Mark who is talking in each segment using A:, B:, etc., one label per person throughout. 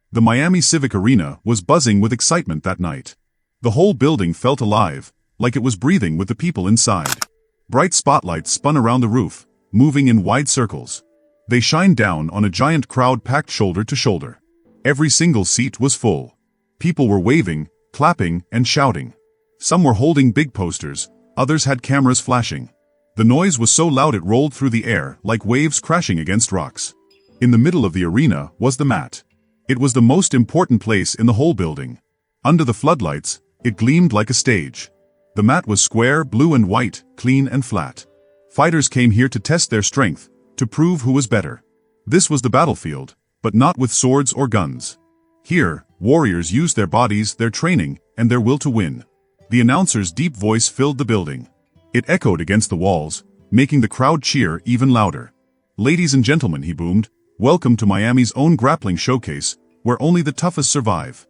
A: The Miami Civic Arena was buzzing with excitement that night. The whole building felt alive, like it was breathing with the people inside. Bright spotlights spun around the roof, moving in wide circles. They shined down on a giant crowd packed shoulder to shoulder. Every single seat was full. People were waving, clapping, and shouting. Some were holding big posters, others had cameras flashing. The noise was so loud it rolled through the air like waves crashing against rocks. In the middle of the arena was the mat. It was the most important place in the whole building. Under the floodlights, it gleamed like a stage. The mat was square, blue and white, clean and flat. Fighters came here to test their strength, to prove who was better. This was the battlefield, but not with swords or guns. Here, warriors used their bodies, their training, and their will to win. The announcer's deep voice filled the building. It echoed against the walls, making the crowd cheer even louder. "Ladies and gentlemen," he boomed, "welcome to Miami's own grappling showcase, where only the toughest survive."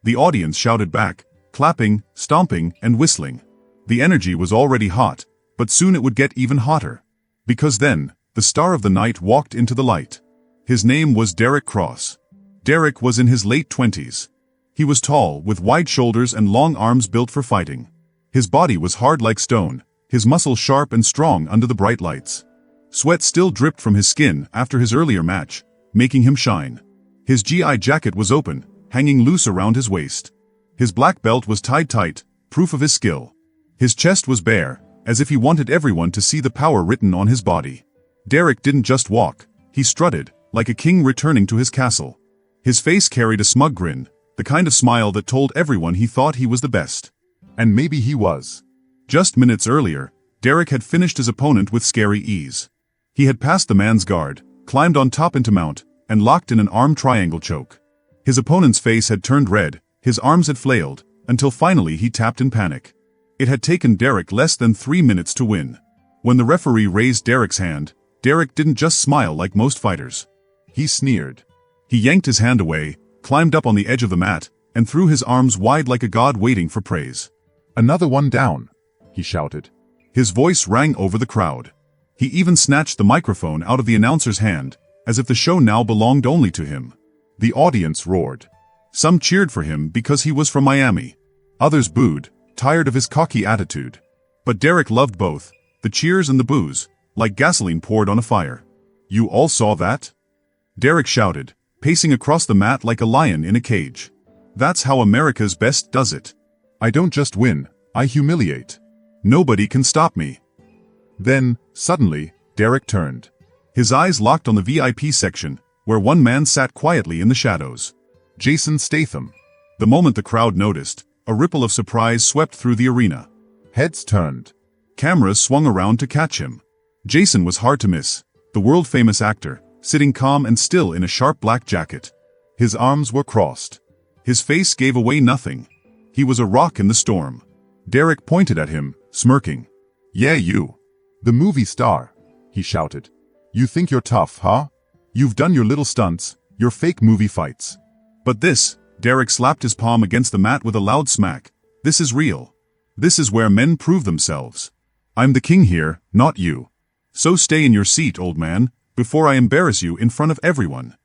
A: The audience shouted back, clapping, stomping, and whistling. The energy was already hot, but soon it would get even hotter. Because then, the star of the night walked into the light. His name was Derek Cross. Derek was in his late 20s. He was tall, with wide shoulders and long arms built for fighting. His body was hard like stone, his muscles sharp and strong under the bright lights. Sweat still dripped from his skin after his earlier match, making him shine. His GI jacket was open, hanging loose around his waist. His black belt was tied tight, proof of his skill. His chest was bare, as if he wanted everyone to see the power written on his body. Derek didn't just walk, he strutted, like a king returning to his castle. His face carried a smug grin, the kind of smile that told everyone he thought he was the best. And maybe he was. Just minutes earlier, Derek had finished his opponent with scary ease. He had passed the man's guard, climbed on top into mount, and locked in an arm triangle choke. His opponent's face had turned red, his arms had flailed, until finally he tapped in panic. It had taken Derek less than 3 minutes to win. When the referee raised Derek's hand, Derek didn't just smile like most fighters. He sneered. He yanked his hand away, climbed up on the edge of the mat, and threw his arms wide like a god waiting for praise. "Another one down," he shouted. His voice rang over the crowd. He even snatched the microphone out of the announcer's hand, as if the show now belonged only to him. The audience roared. Some cheered for him because he was from Miami. Others booed, tired of his cocky attitude. But Derek loved both, the cheers and the boos, like gasoline poured on a fire. "You all saw that?" Derek shouted, pacing across the mat like a lion in a cage. "That's how America's best does it. I don't just win, I humiliate. Nobody can stop me." Then, suddenly, Derek turned. His eyes locked on the VIP section, where one man sat quietly in the shadows. Jason Statham. The moment the crowd noticed, a ripple of surprise swept through the arena. Heads turned. Cameras swung around to catch him. Jason was hard to miss, the world-famous actor, sitting calm and still in a sharp black jacket. His arms were crossed. His face gave away nothing. He was a rock in the storm. Derek pointed at him, smirking. "Yeah, you. The movie star," he shouted. "You think you're tough, huh? You've done your little stunts, your fake movie fights. But this," Derek slapped his palm against the mat with a loud smack, "this is real. This is where men prove themselves. I'm the king here, not you. So stay in your seat, old man, before I embarrass you in front of everyone."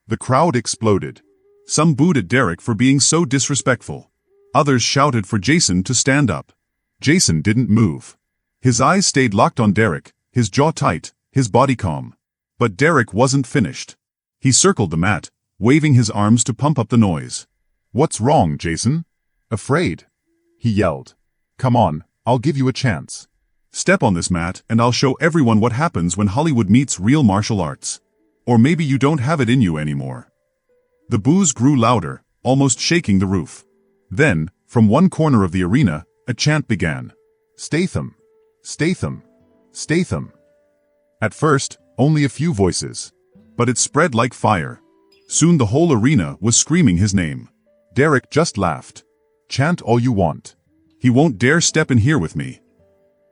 A: The crowd exploded. Some booed at Derek for being so disrespectful. Others shouted for Jason to stand up. Jason didn't move. His eyes stayed locked on Derek, his jaw tight, his body calm. But Derek wasn't finished. He circled the mat, waving his arms to pump up the noise. "What's wrong, Jason? Afraid?" he yelled. "Come on, I'll give you a chance. Step on this mat and I'll show everyone what happens when Hollywood meets real martial arts. Or maybe you don't have it in you anymore." The boos grew louder, almost shaking the roof. Then, from one corner of the arena, a chant began. "Statham! Statham! Statham!" At first, only a few voices. But it spread like fire. Soon the whole arena was screaming his name. Derek just laughed. "Chant all you want. He won't dare step in here with me."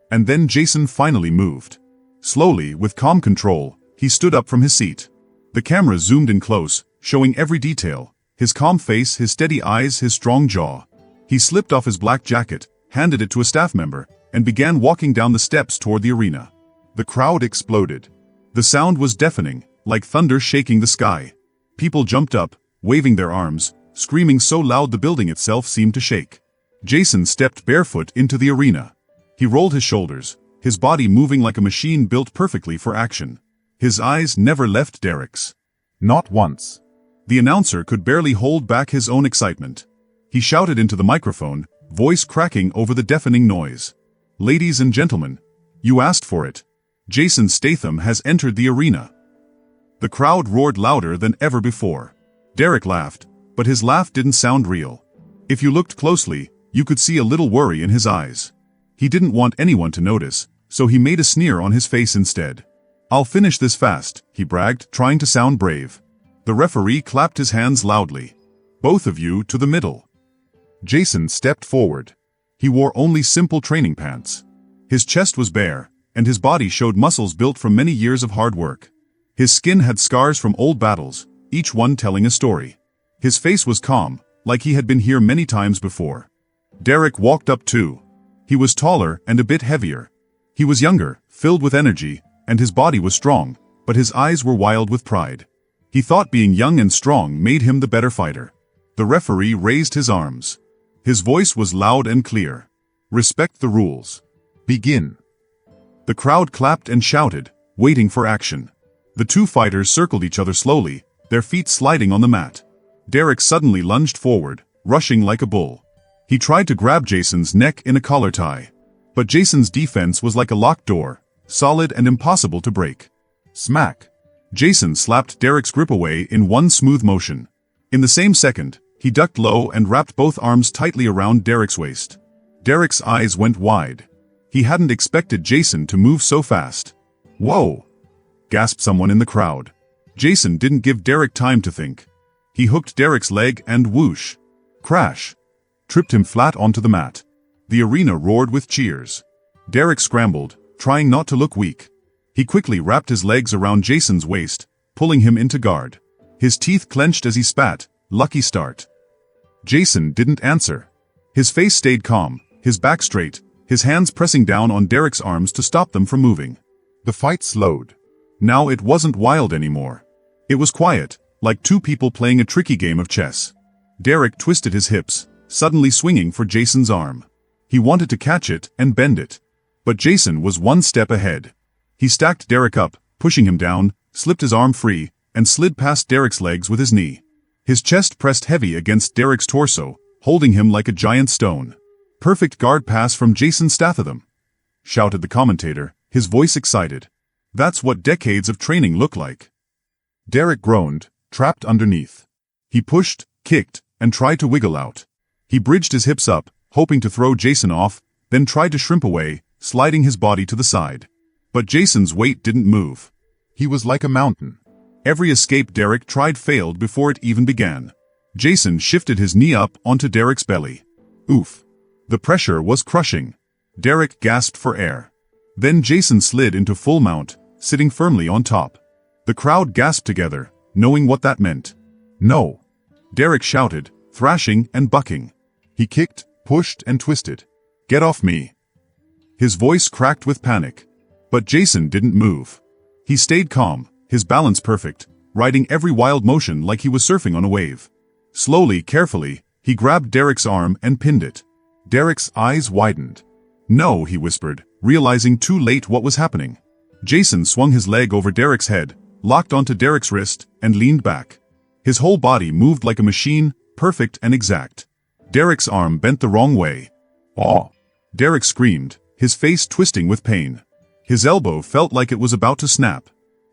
A: And then Jason finally moved. Slowly, with calm control, he stood up from his seat. The camera zoomed in close, showing every detail. His calm face, his steady eyes, his strong jaw. He slipped off his black jacket, handed it to a staff member, and began walking down the steps toward the arena. The crowd exploded. The sound was deafening, like thunder shaking the sky. People jumped up, waving their arms, screaming so loud the building itself seemed to shake. Jason stepped barefoot into the arena. He rolled his shoulders, his body moving like a machine built perfectly for action. His eyes never left Derek's. Not once. The announcer could barely hold back his own excitement. He shouted into the microphone, voice cracking over the deafening noise. "Ladies and gentlemen, you asked for it. Jason Statham has entered the arena." The crowd roared louder than ever before. Derek laughed, but his laugh didn't sound real. If you looked closely, you could see a little worry in his eyes. He didn't want anyone to notice, so he made a sneer on his face instead. "I'll finish this fast," he bragged, trying to sound brave. The referee clapped his hands loudly. "Both of you to the middle." Jason stepped forward. He wore only simple training pants. His chest was bare, and his body showed muscles built from many years of hard work. His skin had scars from old battles, each one telling a story. His face was calm, like he had been here many times before. Derek walked up too. He was taller and a bit heavier. He was younger, filled with energy, and his body was strong, but his eyes were wild with pride. He thought being young and strong made him the better fighter. The referee raised his arms. His voice was loud and clear. "Respect the rules. Begin." The crowd clapped and shouted, waiting for action. The two fighters circled each other slowly, their feet sliding on the mat. Derek suddenly lunged forward, rushing like a bull. He tried to grab Jason's neck in a collar tie. But Jason's defense was like a locked door, solid and impossible to break. Smack! Jason slapped Derek's grip away in one smooth motion. In the same second, he ducked low and wrapped both arms tightly around Derek's waist. Derek's eyes went wide. He hadn't expected Jason to move so fast. "Whoa!" gasped someone in the crowd. Jason didn't give Derek time to think. He hooked Derek's leg and whoosh! Crash! Tripped him flat onto the mat. The arena roared with cheers. Derek scrambled, trying not to look weak. He quickly wrapped his legs around Jason's waist, pulling him into guard. His teeth clenched as he spat, "Lucky start." Jason didn't answer. His face stayed calm, his back straight, his hands pressing down on Derek's arms to stop them from moving. The fight slowed. Now it wasn't wild anymore. It was quiet, like two people playing a tricky game of chess. Derek twisted his hips, suddenly swinging for Jason's arm. He wanted to catch it and bend it. But Jason was one step ahead. He stacked Derek up, pushing him down, slipped his arm free, and slid past Derek's legs with his knee. His chest pressed heavy against Derek's torso, holding him like a giant stone. "Perfect guard pass from Jason Statham," shouted the commentator, his voice excited. "That's what decades of training look like." Derek groaned, trapped underneath. He pushed, kicked, and tried to wiggle out. He bridged his hips up, hoping to throw Jason off, then tried to shrimp away, sliding his body to the side. But Jason's weight didn't move. He was like a mountain. Every escape Derek tried failed before it even began. Jason shifted his knee up onto Derek's belly. Oof. The pressure was crushing. Derek gasped for air. Then Jason slid into full mount, sitting firmly on top. The crowd gasped together, knowing what that meant. "No!" Derek shouted, thrashing and bucking. He kicked, pushed, and twisted. "Get off me!" His voice cracked with panic. But Jason didn't move. He stayed calm, his balance perfect, riding every wild motion like he was surfing on a wave. Slowly, carefully, he grabbed Derek's arm and pinned it. Derek's eyes widened. "No," he whispered, realizing too late what was happening. Jason swung his leg over Derek's head, locked onto Derek's wrist, and leaned back. His whole body moved like a machine, perfect and exact. Derek's arm bent the wrong way. "Aw!" Derek screamed, his face twisting with pain. His elbow felt like it was about to snap.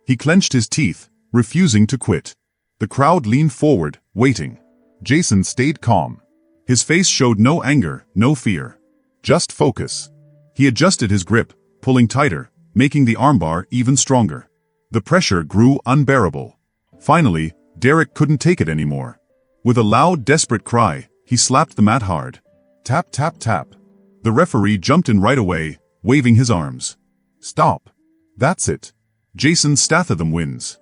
A: He clenched his teeth, refusing to quit. The crowd leaned forward, waiting. Jason stayed calm. His face showed no anger, no fear. Just focus. He adjusted his grip, pulling tighter, making the armbar even stronger. The pressure grew unbearable. Finally, Derek couldn't take it anymore. With a loud, desperate cry, he slapped the mat hard. Tap, tap, tap. The referee jumped in right away, waving his arms. "Stop. That's it. Jason Statham wins."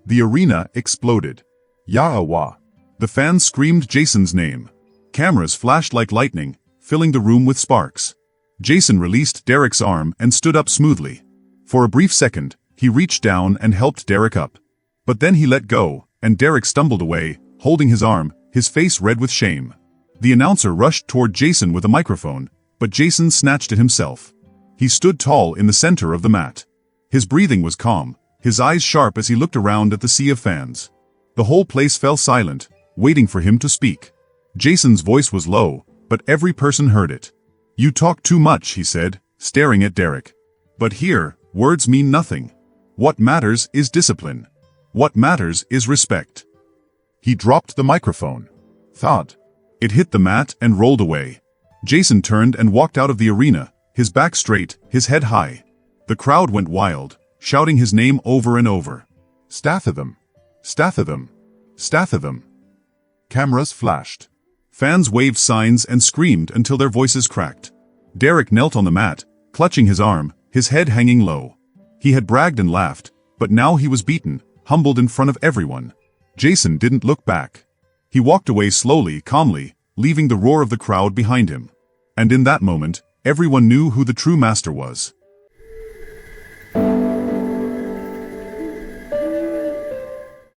A: The arena exploded. Yahawa. The fans screamed Jason's name. Cameras flashed like lightning, filling the room with sparks. Jason released Derek's arm and stood up smoothly. For a brief second, he reached down and helped Derek up. But then he let go, and Derek stumbled away, holding his arm, his face red with shame. The announcer rushed toward Jason with a microphone, but Jason snatched it himself. He stood tall in the center of the mat. His breathing was calm, his eyes sharp as he looked around at the sea of fans. The whole place fell silent, waiting for him to speak. Jason's voice was low, but every person heard it. "You talk too much," he said, staring at Derek. "But here, words mean nothing. What matters is discipline. What matters is respect." He dropped the microphone. Thud. It hit the mat and rolled away. Jason turned and walked out of the arena, his back straight, his head high. The crowd went wild, shouting his name over and over. "Statham! Statham! Statham!" Cameras flashed. Fans waved signs and screamed until their voices cracked. Derek knelt on the mat, clutching his arm, his head hanging low. He had bragged and laughed, but now he was beaten, humbled in front of everyone. Jason didn't look back. He walked away slowly, calmly, leaving the roar of the crowd behind him. And in that moment, everyone knew who the true master was.